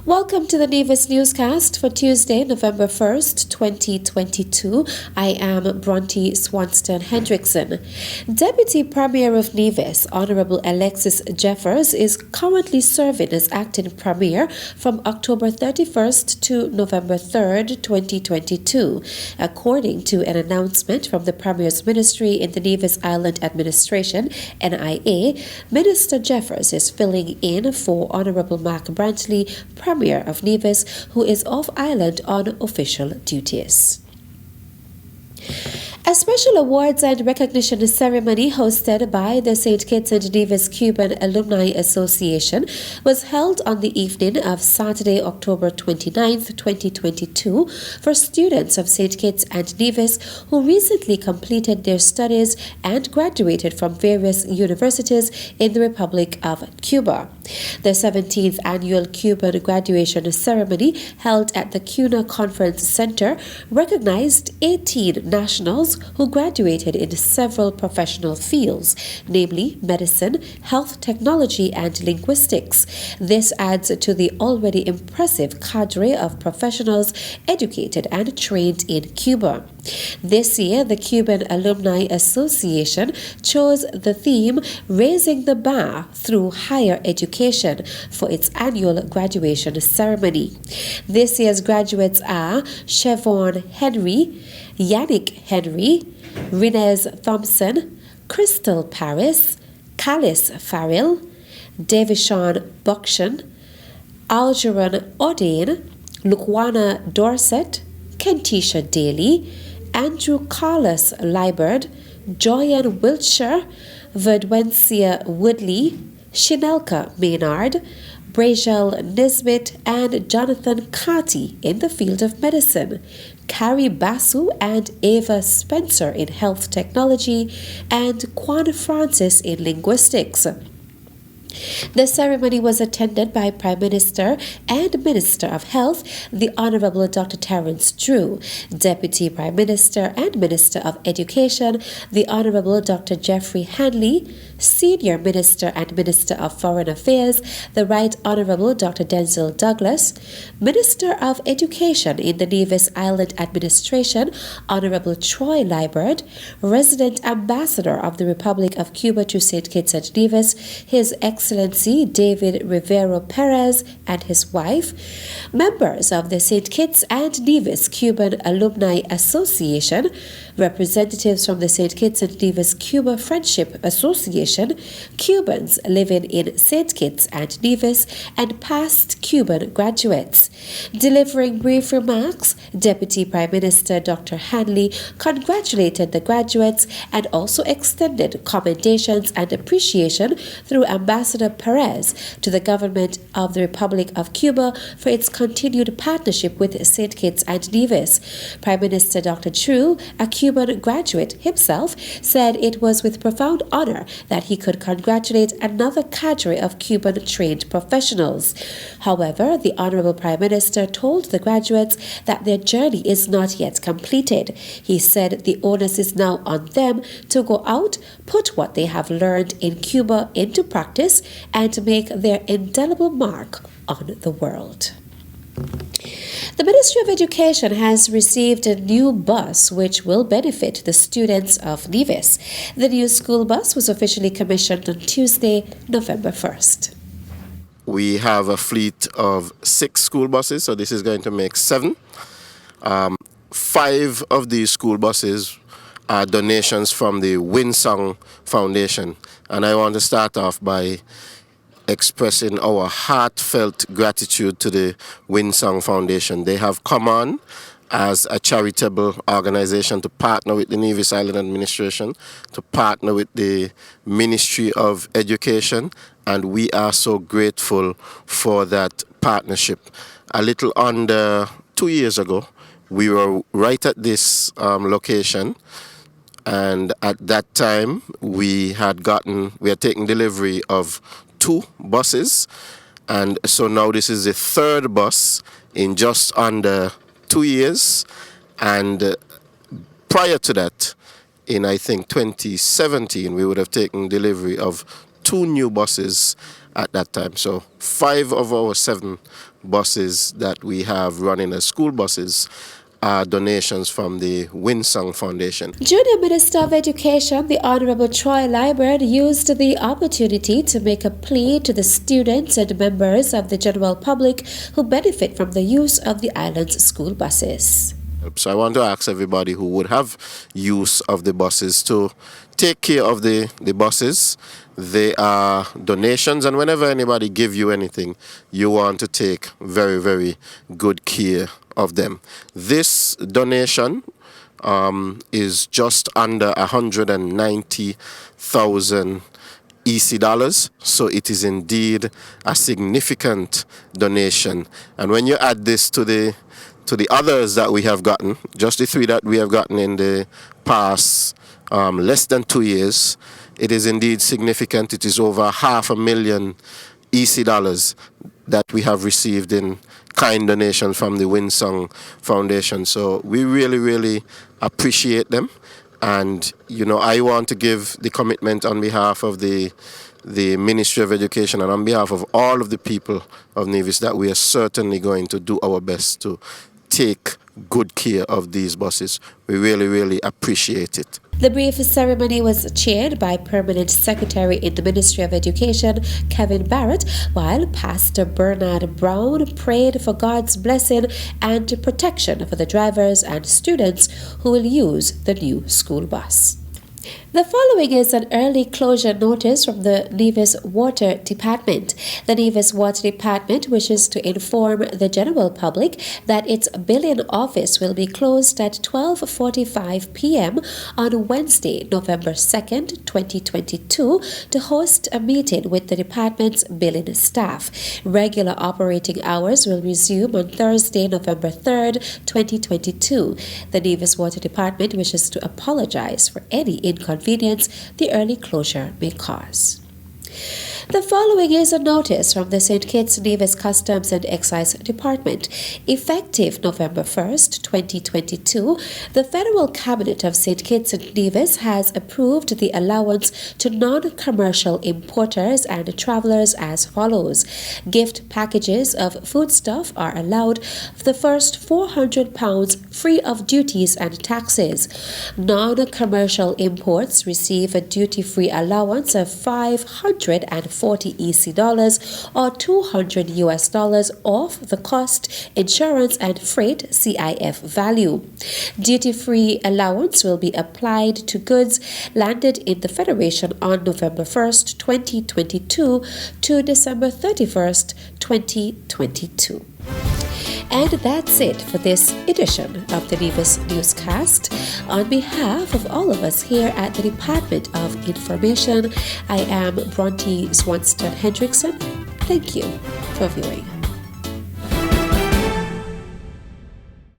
Welcome to the Nevis Newscast for Tuesday, November 1st, 2022. I am Bronte Swanston Hendrickson. Deputy Premier of Nevis, Honorable Alexis Jeffers, is currently serving as acting Premier from October 31st to November 3rd, 2022. According to an announcement from the Premier's Ministry in the Nevis Island Administration, NIA, Minister Jeffers is filling in for Honorable Mark Brantley, Premier of Nevis, who is off island on official duties. A special awards and recognition ceremony hosted by the St. Kitts and Nevis Cuban Alumni Association was held on the evening of Saturday, October 29th, 2022 for students of St. Kitts and Nevis who recently completed their studies and graduated from various universities in the Republic of Cuba. The 17th annual Cuban graduation ceremony held at the CUNA Conference Center recognized 18 nationals who graduated in several professional fields, namely medicine, health technology, and linguistics. This adds to the already impressive cadre of professionals educated and trained in Cuba. This year, the Cuban Alumni Association chose the theme Raising the Bar Through Higher Education for its annual graduation ceremony. This year's graduates are Chevron Henry, Yannick Henry, Renez Thompson, Crystal Paris, Callis Farrell, Davishon Buckshan, Algeron Odin, Luquana Dorset, Kentisha Daly, Andrew Carlos Liberd, Joyan Wiltshire, Verdwencia Woodley, Shinelka Maynard, Brajel Nisbet, and Jonathan Carty in the field of medicine, Carrie Basu and Ava Spencer in health technology, and Kwan Francis in linguistics. The ceremony was attended by Prime Minister and Minister of Health, the Honorable Dr. Terence Drew, Deputy Prime Minister and Minister of Education, the Honorable Dr. Jeffrey Hanley, Senior Minister and Minister of Foreign Affairs, the Right Honorable Dr. Denzel Douglas, Minister of Education in the Nevis Island Administration, Honorable Troy Liberd, Resident Ambassador of the Republic of Cuba to St. Kitts and Nevis, His Excellency David Rivero Perez and his wife, members of the St. Kitts and Nevis Cuban Alumni Association, representatives from the St. Kitts and Nevis Cuba Friendship Association, Cubans living in St. Kitts and Nevis, and past Cuban graduates. Delivering brief remarks, Deputy Prime Minister Dr. Hanley congratulated the graduates and also extended commendations and appreciation through Ambassador Perez to the government of the Republic of Cuba for its continued partnership with St. Kitts and Nevis. Prime Minister Dr. Drew, a Cuban graduate himself, said it was with profound honor that he could congratulate another cadre of Cuban-trained professionals. However, the Honorable Prime Minister told the graduates that their journey is not yet completed. He said the onus is now on them to go out, put what they have learned in Cuba into practice, and to make their indelible mark on the world. The Ministry of Education has received a new bus which will benefit the students of Nevis. The new school bus was officially commissioned on Tuesday, November 1st. We have a fleet of 6 school buses, so this is going to make 7. 5 of these school buses are donations from the Winsong Foundation. And I want to start off by expressing our heartfelt gratitude to the Winsong Foundation. They have come on as a charitable organization to partner with the Nevis Island Administration, to partner with the Ministry of Education, and we are so grateful for that partnership. A little under 2 years ago, we were right at this location, and at that time we had taken delivery of 2 buses, and so now this is the 3rd bus in just under 2 years. And prior to that, in I think 2017, we would have taken delivery of 2 new buses at that time. So 5 of our 7 buses that we have running as school buses are donations from the Winsong Foundation. Junior Minister of Education, the Honorable Troy Liburd, used the opportunity to make a plea to the students and members of the general public who benefit from the use of the island's school buses. So I want to ask everybody who would have use of the buses to take care of the buses. They are donations, and whenever anybody give you anything, you want to take very, very good care of them. This donation is just under 190,000 EC dollars, so it is indeed a significant donation. And when you add this to the others that we have gotten, just the 3 that we have gotten in the past less than 2 years, it is indeed significant. It is over 500,000 EC dollars that we have received in kind donation from the Winsong Foundation. So we really, really appreciate them. And, I want to give the commitment on behalf of the Ministry of Education and on behalf of all of the people of Nevis that we are certainly going to do our best to take good care of these buses. We really, really appreciate it. The brief ceremony was chaired by Permanent Secretary in the Ministry of Education, Kevin Barrett, while Pastor Bernard Brown prayed for God's blessing and protection for the drivers and students who will use the new school bus. The following is an early closure notice from the Nevis Water Department. The Nevis Water Department wishes to inform the general public that its billing office will be closed at 12:45 p.m. on Wednesday, November 2nd, 2022, to host a meeting with the department's billing staff. Regular operating hours will resume on Thursday, November 3rd, 2022. The Nevis Water Department wishes to apologize for any inconvenience the early closure may cause. The following is a notice from the St. Kitts Nevis Customs and Excise Department. Effective November 1st, 2022, the Federal Cabinet of St. Kitts and Nevis has approved the allowance to non-commercial importers and travelers as follows. Gift packages of foodstuff are allowed for the first £400 free of duties and taxes. Non-commercial imports receive a duty-free allowance of $540 EC dollars or $200 US off the cost, insurance and freight CIF value. Duty-free allowance will be applied to goods landed in the Federation on November 1st, 2022 to December 31st, 2022. And that's it for this edition of the Nevis Newscast. On behalf of all of us here at the Department of Information, I am Bronte Swanston Hendrickson. Thank you for viewing.